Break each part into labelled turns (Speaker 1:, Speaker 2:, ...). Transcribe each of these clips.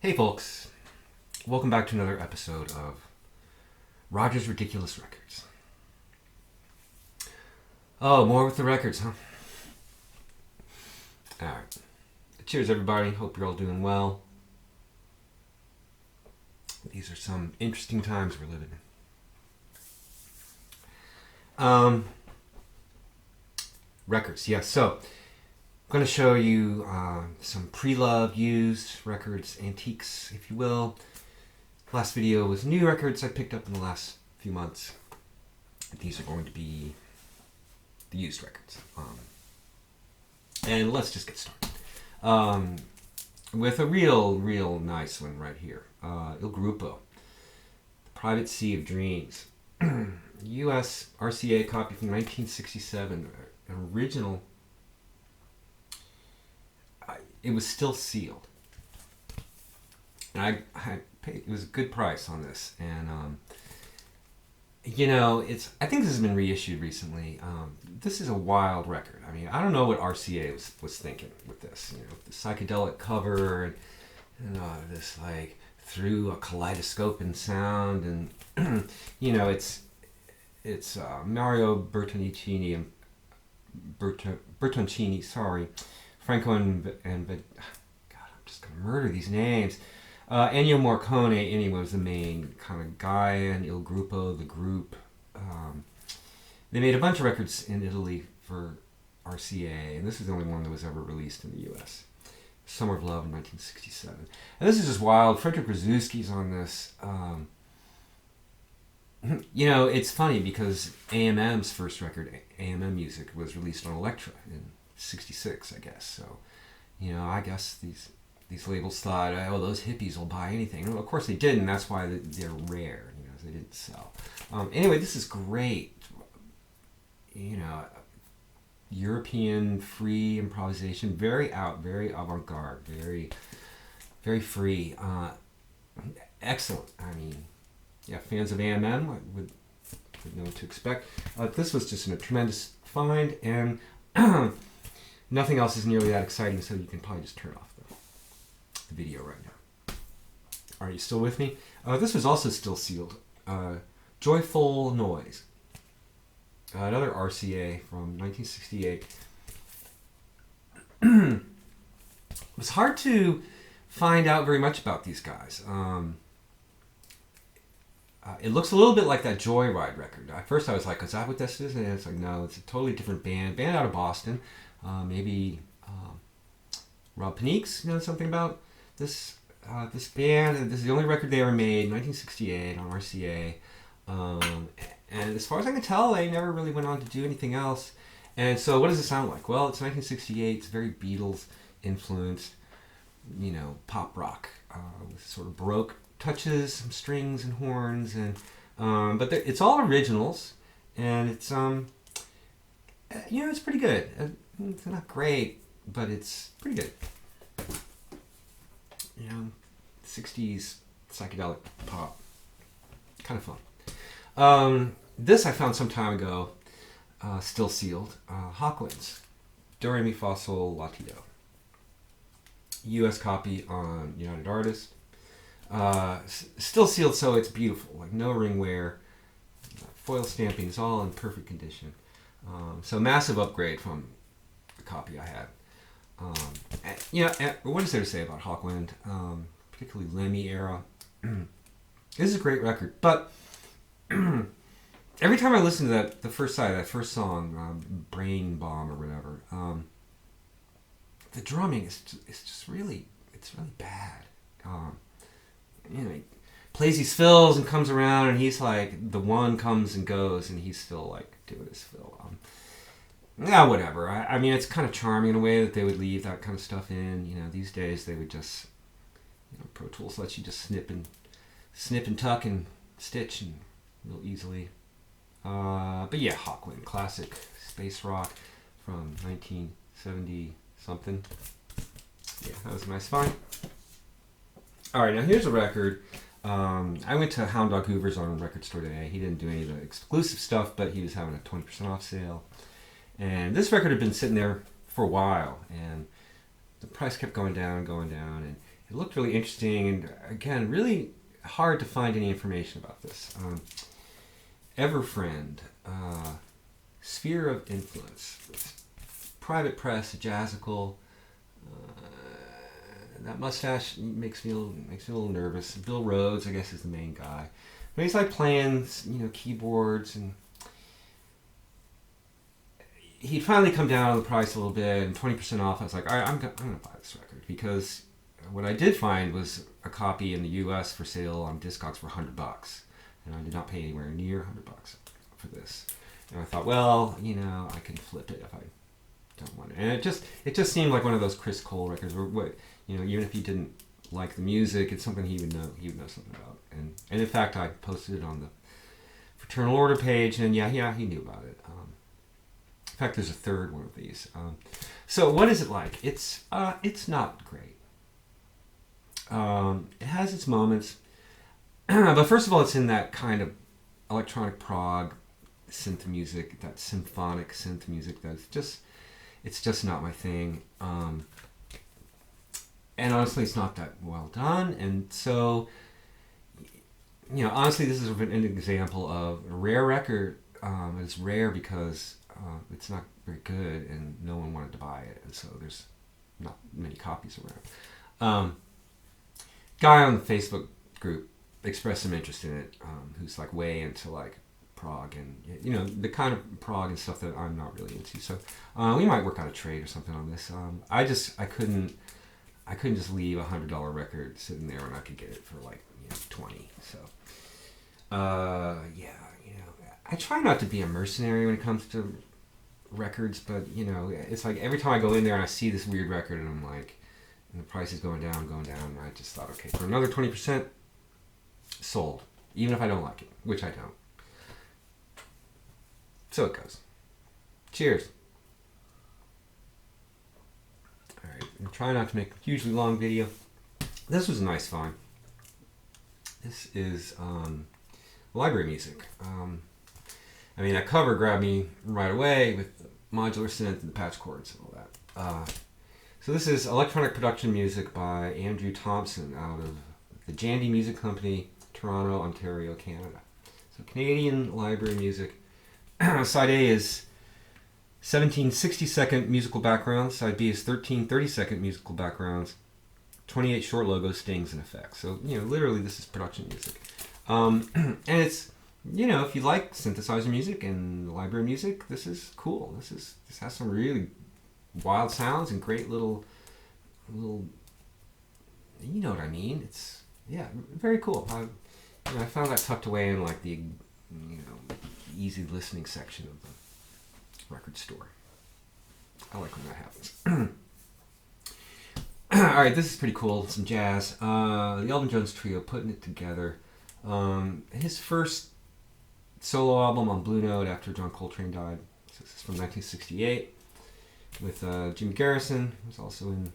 Speaker 1: Hey folks, welcome back to another episode of Roger's Ridiculous Records. Oh, more with the records, huh? Alright. Cheers everybody, hope you're all doing well. These are some interesting times we're living in. Records, yes. So, I'm going to show you some pre-loved, used records, antiques, if you will. Last video was new records I picked up in the last few months. These are going to be the used records. And let's just get started. With a real nice one right here. Il Gruppo, The Private Sea of Dreams. U.S. RCA copy from 1967. An original. It was still sealed. And I paid, it was a good price on this. And, I think this has been reissued recently. This is a wild record. I mean, I don't know what RCA was thinking with this. You know, the psychedelic cover and this, like, through a kaleidoscope and sound. And, it's Mario Bertoncini, Franco and God, I'm just going to murder these names. Ennio Morricone, anyway, was the main kind of guy, and Il Gruppo, the group. They made a bunch of records in Italy for RCA, and this is the only one that was ever released in the U.S. Summer of Love in 1967. And this is just wild. Frederick Rzewski's on this. It's funny because AMM's first record, AMM Music, was released on Elektra in 66, I guess. So, I guess these labels thought, oh, those hippies will buy anything. Well, of course they didn't. That's why they're rare. They didn't sell. Anyway, this is great. European free improvisation, very very avant-garde, very free. Excellent. I mean, yeah, fans of AMM would know what to expect. This was just a tremendous find, and nothing else is nearly that exciting, so you can probably just turn off the video right now. Are you still with me? This was also still sealed. Joyful Noise. Another RCA from 1968. It was hard to find out very much about these guys. It looks a little bit like that Joyride record. At first I was like, is that what this is? And it's like, no, it's a totally different band out of Boston. Maybe Rob Panique's knows something about this band. And this is the only record they ever made, 1968 on RCA. And as far as I can tell, they never really went on to do anything else. And so what does it sound like? Well, it's 1968. It's very Beatles influenced, pop rock with sort of Baroque touches, some strings and horns, and but it's all originals, and it's it's pretty good. It's not great, but it's pretty good. 60s psychedelic pop, kind of fun. This I found some time ago, still sealed. Hawkwind's Do Re Mi Fa Sol La Ti Do. U.S. copy on United Artists. Still sealed, so it's beautiful. Like no ring wear, foil stamping is all in perfect condition. So massive upgrade from the copy I had. What is there to say about Hawkwind? Particularly Lemmy era. This is a great record, but every time I listen to that first song, Brain Bomb or whatever, the drumming is just really bad. He plays these fills and comes around, and he's like, the one comes and goes, and he's still like doing his fill. Whatever. I mean, it's kind of charming in a way that they would leave that kind of stuff in. These days they would just, Pro Tools lets you just snip and tuck and stitch and real easily. But yeah, Hawkwind, classic space rock from 1970 something. Yeah, that was a nice find. All right, now here's a record. I went to Hound Dog Hoover's on Record Store today. He didn't do any of the exclusive stuff, but he was having a 20% off sale. And this record had been sitting there for a while, and the price kept going down, and it looked really interesting, and again, really hard to find any information about this. Everfriend, Sphere of Influence, Private Press, Jazzical. That mustache makes me a little nervous. Bill Rhodes, I guess, is the main guy. But he's like playing, keyboards, and he'd finally come down on the price a little bit, and 20% off. I was like, all right, I'm gonna buy this record, because what I did find was a copy in the U.S. for sale on Discogs for $100, and I did not pay anywhere near $100 for this. And I thought, well, I can flip it if I don't want it. And it just seemed like one of those Chris Cole records where, even if he didn't like the music, it's something he would know something about. And in fact, I posted it on the Fraternal Order page, and yeah, he knew about it. In fact, there's a third one of these. So what is it like? It's not great. It has its moments, but first of all, it's in that kind of electronic prog synth music, that symphonic synth music it's just not my thing. And honestly, it's not that well done. And so, honestly, this is an example of a rare record. It's rare because it's not very good and no one wanted to buy it. And so there's not many copies around. Guy on the Facebook group expressed some interest in it, who's like way into like prog and the kind of prog and stuff that I'm not really into. So we might work out a trade or something on this. I couldn't just leave $100 record sitting there when I could get it for like 20. So I try not to be a mercenary when it comes to records, but it's like every time I go in there and I see this weird record and I'm like, and the price is going down, and I just thought, okay, for another 20%, sold, even if I don't like it, which I don't. So it goes. Cheers. Alright, I'm trying not to make a hugely long video. This was a nice find. This is library music. That cover grabbed me right away with the modular synth and the patch chords and all that. So this is electronic production music by Andrew Thompson out of the Jandy Music Company, Toronto, Ontario, Canada. So Canadian library music. Side A is 17 60-second musical backgrounds. Side B is 13 30-second musical backgrounds. 28 short logos, stings, and effects. So, literally this is production music. And it's, if you like synthesizer music and library music, this is cool. This has some really wild sounds and great little, you know what I mean? It's, very cool. I found that tucked away in like the, easy listening section of the record store. I like when that happens. Alright, this is pretty cool. Some jazz. The Elvin Jones Trio, putting it together. His first solo album on Blue Note after John Coltrane died. So this is from 1968 with Jimmy Garrison, who's also in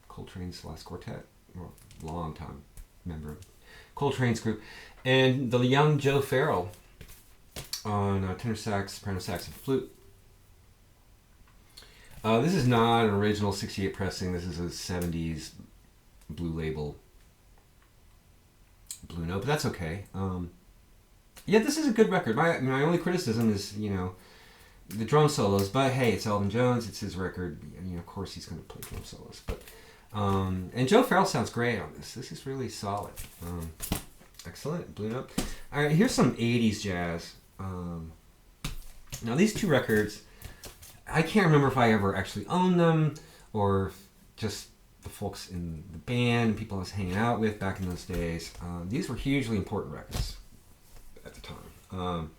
Speaker 1: Coltrane's last quartet, or long time member of Coltrane's group, and the young Joe Farrell on tenor sax, soprano sax, and flute. This is not an original 68 pressing. This is a 70s Blue Label Blue Note, but that's okay. This is a good record. My only criticism is, the drum solos, but hey, it's Elvin Jones, it's his record, and of course he's going to play drum solos. But and Joe Farrell sounds great on this. This is really solid. Excellent. Blue Note. All right, here's some 80s jazz. Now these two records, I can't remember if I ever actually owned them or just the folks in the band, people I was hanging out with back in those days. These were hugely important records at the time.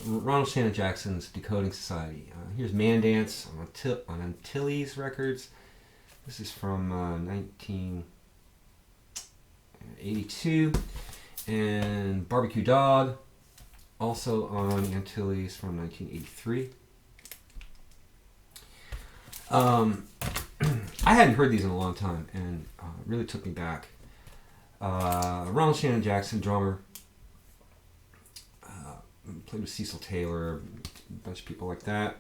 Speaker 1: Ronald Shannon Jackson's Decoding Society. Here's Man Dance on Antilles Records. This is from 1982. And Barbecue Dog, also on Antilles from 1983. I hadn't heard these in a long time, and it really took me back. Ronald Shannon Jackson, drummer, played with Cecil Taylor, a bunch of people like that.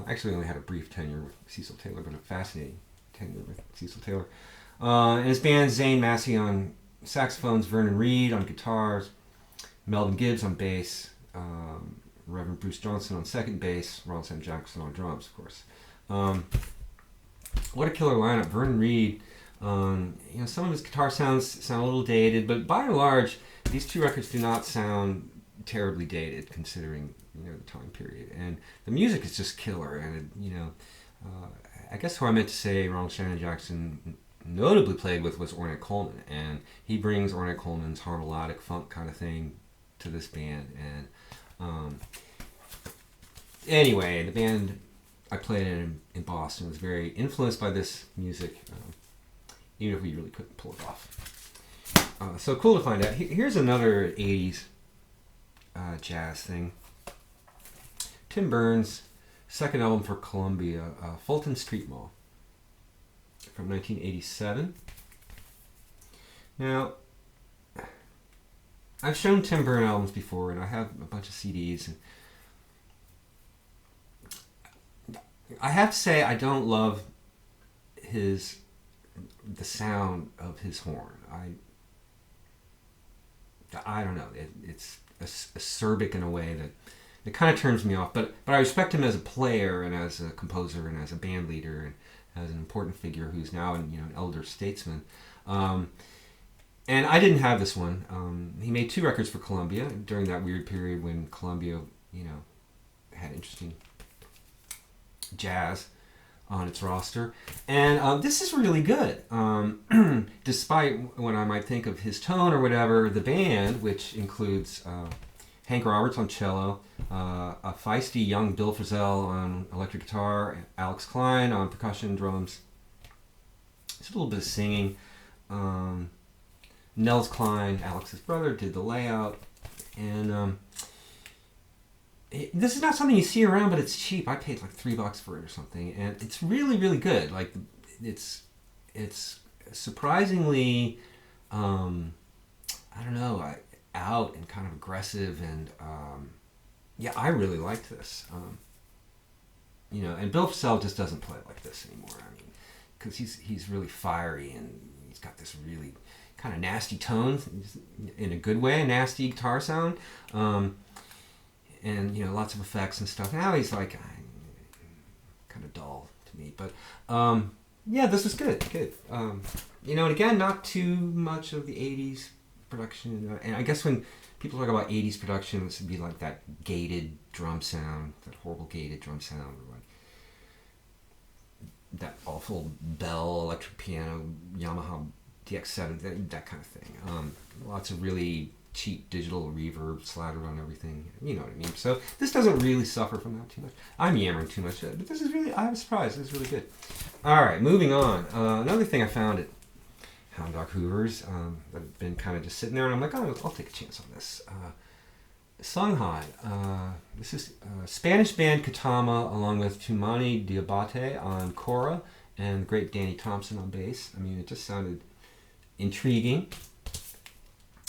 Speaker 1: Actually only had a brief tenure with Cecil Taylor, but a fascinating tenure with Cecil Taylor. And his band, Zane Massey on saxophones, Vernon Reed on guitars, Melvin Gibbs on bass, Reverend Bruce Johnson on second bass, Ronald Sam Jackson on drums, of course. What a killer lineup. Vernon Reed, some of his guitar sound a little dated, but by and large, these two records do not sound terribly dated considering the time period. And the music is just killer. And I guess who I meant to say Ronald Shannon Jackson notably played with was Ornette Coleman, and he brings Ornette Coleman's harmonic funk kind of thing to this band. And anyway, the band I played in Boston was very influenced by this music, even if we really couldn't pull it off. So cool to find out. Here's another 80s jazz thing. Tim Burns' second album for Columbia, Fulton Street Mall, from 1987. Now, I've shown Tim Burns albums before, and I have a bunch of CDs. And I have to say, I don't love the sound of his horn. I don't know. It's acerbic in a way that it kind of turns me off. But I respect him as a player and as a composer and as a band leader and as an important figure who's now an elder statesman. And I didn't have this one. He made 2 records for Columbia during that weird period when Columbia, had interesting jazz on its roster. And this is really good. Despite what I might think of his tone or whatever, the band, which includes Hank Roberts on cello, a feisty young Bill Frisell on electric guitar, Alex Klein on percussion, drums. It's a little bit of singing. Nels Klein, Alex's brother, did the layout. And this is not something you see around, but it's cheap. I paid like $3 for it or something, and it's really, really good. Like it's surprisingly, out and kind of aggressive, and I really liked this. And Bill Frisell just doesn't play like this anymore. I mean, because he's really fiery and he's got this really kind of nasty tone, in a good way, a nasty guitar sound. And lots of effects and stuff. Now he's like kind of dull to me, but this was good. And again, not too much of the '80s production. And I guess when people talk about '80s production, this would be like that gated drum sound, that horrible gated drum sound, or like that awful Bell electric piano, Yamaha DX7, that kind of thing. Lots of really cheap digital reverb slathered on everything. You know what I mean? So this doesn't really suffer from that too much. I'm yammering too much, but this is really, I was surprised. This is really good. All right, moving on. Another thing I found at Hound Dog Hoover's that had been kind of just sitting there, and I'm like, I'll take a chance on this. Songhai. This is Spanish band Gotama, along with Tumani Diabate on kora and the great Danny Thompson on bass. I mean, it just sounded intriguing.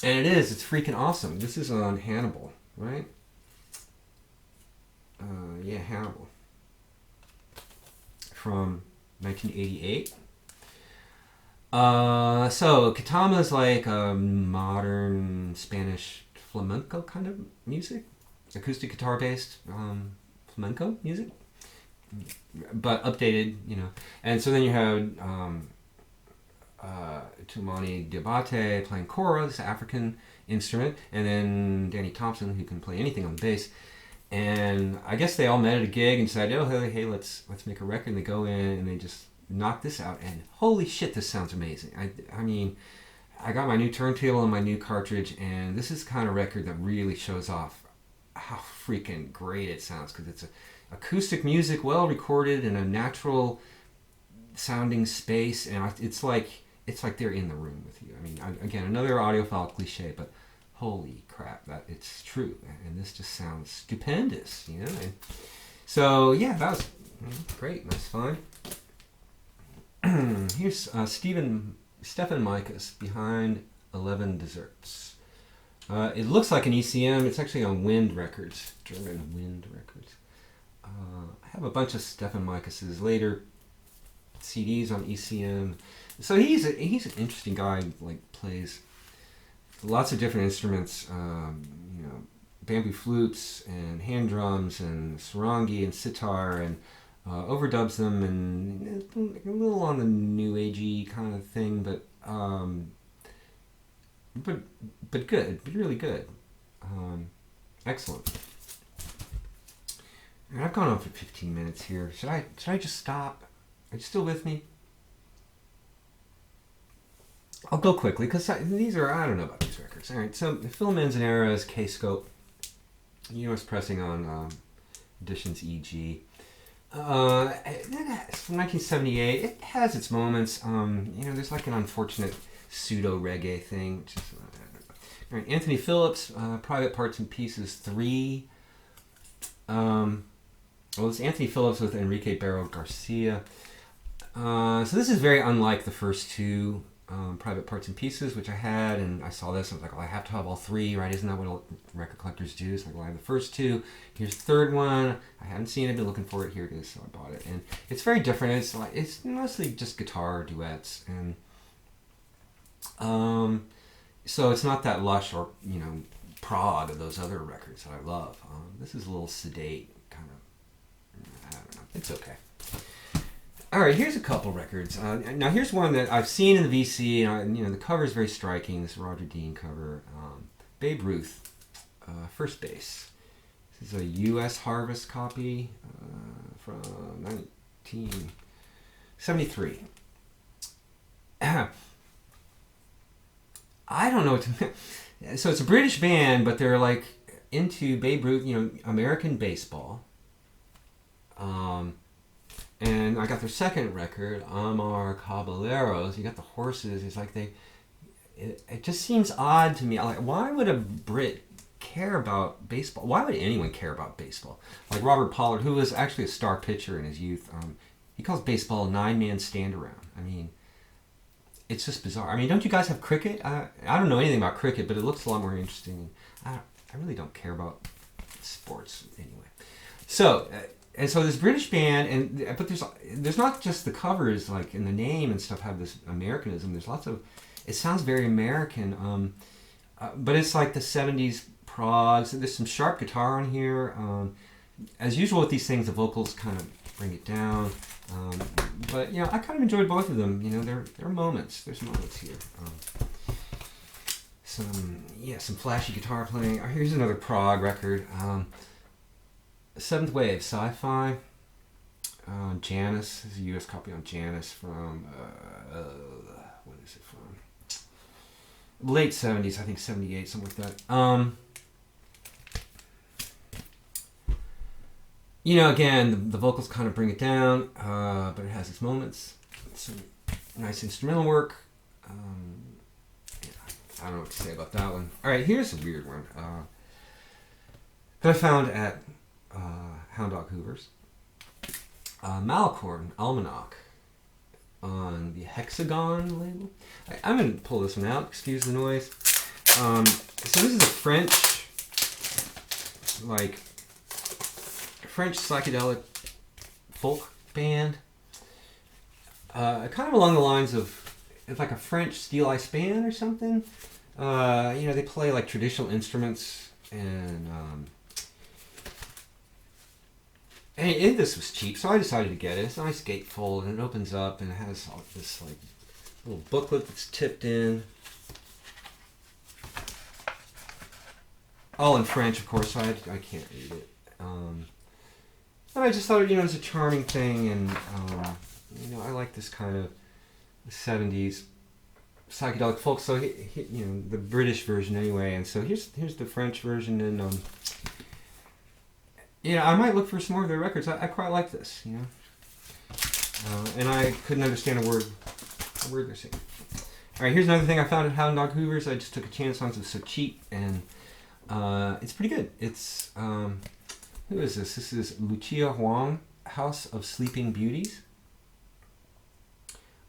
Speaker 1: And it's freaking awesome. This is on Hannibal, right? Hannibal. From 1988. So Gotama is like a modern Spanish flamenco kind of music. Acoustic guitar based flamenco music. But updated, And so then you have Tumani Diabate playing kora, this African instrument, and then Danny Thompson, who can play anything on the bass. And I guess they all met at a gig and decided, hey, let's make a record. And they go in and they just knock this out. And holy shit, this sounds amazing. I mean, I got my new turntable and my new cartridge, and this is the kind of record that really shows off how freaking great it sounds, because it's acoustic music, well recorded in a natural sounding space, and it's like they're in the room with you. I mean, again, another audiophile cliche, but holy crap, that it's true, and this just sounds stupendous, And so that was great. That's fun. Here's Stefan Micas, Behind 11 Desserts. It looks like an ECM. It's actually on Wind Records, German Wind Records. I have a bunch of Stefan Micas's later CDs on ECM. So he's an interesting guy. Like plays lots of different instruments. You know, bamboo flutes and hand drums and sarangi and sitar and overdubs them and a little on the new agey kind of thing, but good, but really good. Excellent. And I've gone on for 15 minutes here. Should I just stop? Are you still with me? I'll go quickly because these are, I don't know about these records. All right, so Phil Manzanera's K-Scope, US pressing on Editions EG. It's from 1978. It has its moments. You know, there's like an unfortunate pseudo reggae thing. Which is, all right, Anthony Phillips, Private Parts and Pieces 3. Well, it's Anthony Phillips with Enrique Barro Garcia. So this is very unlike the first two Private Parts and Pieces, which I had, and I saw this. I was like, well, I have to have all three, right? Isn't that what record collectors do? It's like, well, I have the first two. Here's the third one. I hadn't seen it, been looking for it. Here it is, so I bought it. And it's very different. It's mostly just guitar duets, and so it's not that lush or, you know, prog of those other records that I love. This is a little sedate kind of. I don't know. It's okay. All right, here's a couple records. Now here's one that I've seen in the VC, and you know the cover is very striking. This Roger Dean cover. Babe Ruth, First Base. This is a U.S. Harvest copy from 1973. I don't know what to. So it's a British band, but they're like into Babe Ruth, you know, American baseball. And I got their second record, Amar Caballeros. You got the horses. It's like it just seems odd to me. Like, why would a Brit care about baseball? Why would anyone care about baseball? Like Robert Pollard, who was actually a star pitcher in his youth, he calls baseball a 9-man stand around. I mean, it's just bizarre. I mean, don't you guys have cricket? I don't know anything about cricket, but it looks a lot more interesting. I really don't care about sports anyway. So. And so this British band, but there's not just the covers, like in the name and stuff have this Americanism. There's lots of, it sounds very American, but it's like the 70s prog. So there's some sharp guitar on here. As usual with these things, the vocals kind of bring it down. But you know, I kind of enjoyed both of them. You know, there are moments. There's moments here. Some flashy guitar playing. Here's another prog record. Seventh Wave Sci-Fi. Janus. This is a U.S. copy on Janus from what is it from? Late 70s, I think 78, something like that. You know, again, the vocals kind of bring it down, but it has its moments. Some nice instrumental work. I don't know what to say about that one. All right, here's a weird one that I found at Hound Dog Hoover's. Malicorn Almanac on the Hexagon label. I'm going to pull this one out, excuse the noise. So this is a French psychedelic folk band. Kind of along the lines of, it's like a French steel ice band or something. You know, they play like traditional instruments and this was cheap, so I decided to get it. It's a nice gatefold, and it opens up, and it has all this like little booklet that's tipped in, all in French, of course. So I can't read it, but I just thought, you know, it was a charming thing, and you know, I like this kind of 70s psychedelic folk. So you know, the British version anyway, and so here's the French version, and yeah, I might look for some more of their records. I quite like this, you know. And I couldn't understand a word they're saying. All right, here's another thing I found at Hound Dog Hoover's. I just took a chance on it. It was so cheap, and it's pretty good. It's, who is this? This is Lucia Huang, House of Sleeping Beauties,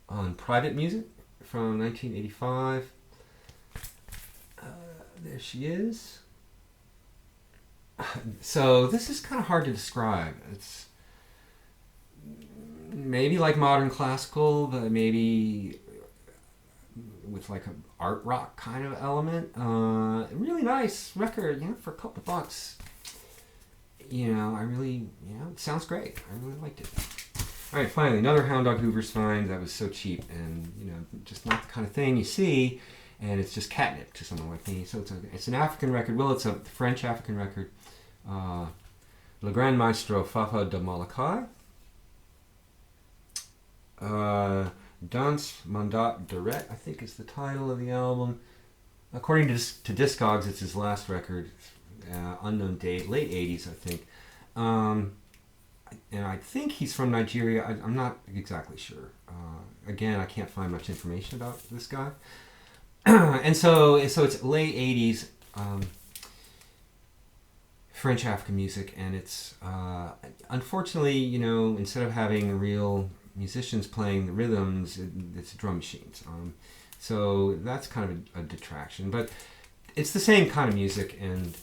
Speaker 1: on Private Music from 1985. There she is. So this is kind of hard to describe. It's maybe like modern classical, but maybe with like an art rock kind of element. Really nice record, for a couple bucks. I really, it sounds great. I really liked it. All right, finally, another Hound Dog Hoover's find that was so cheap and, just not the kind of thing you see, and it's just catnip to someone like me. So it's an African record. Well, it's a French African record. Legrand Maestro Fafa de Malakai. Danse Mandat Direct, I think is the title of the album. According to Discogs, it's his last record. Unknown date, late 80s, I think. And I think he's from Nigeria. I'm not exactly sure. Again, I can't find much information about this guy. And so it's late 80s French African music, and it's unfortunately, instead of having real musicians playing the rhythms, it's drum machines. So that's kind of a detraction, but it's the same kind of music and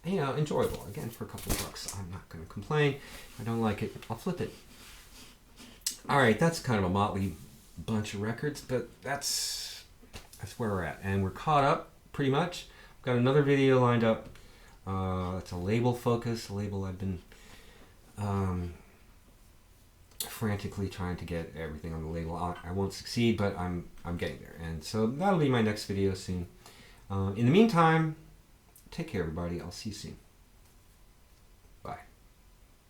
Speaker 1: enjoyable. Again, for a couple of bucks, I'm not going to complain. If I don't like it, I'll flip it. All right, that's kind of a motley bunch of records, but that's where we're at, and we're caught up pretty much. I've got another video lined up. It's a label focus, a label I've been frantically trying to get everything on the label. I won't succeed, but I'm getting there, and so that'll be my next video soon. In the meantime, take care, everybody. I'll see you soon.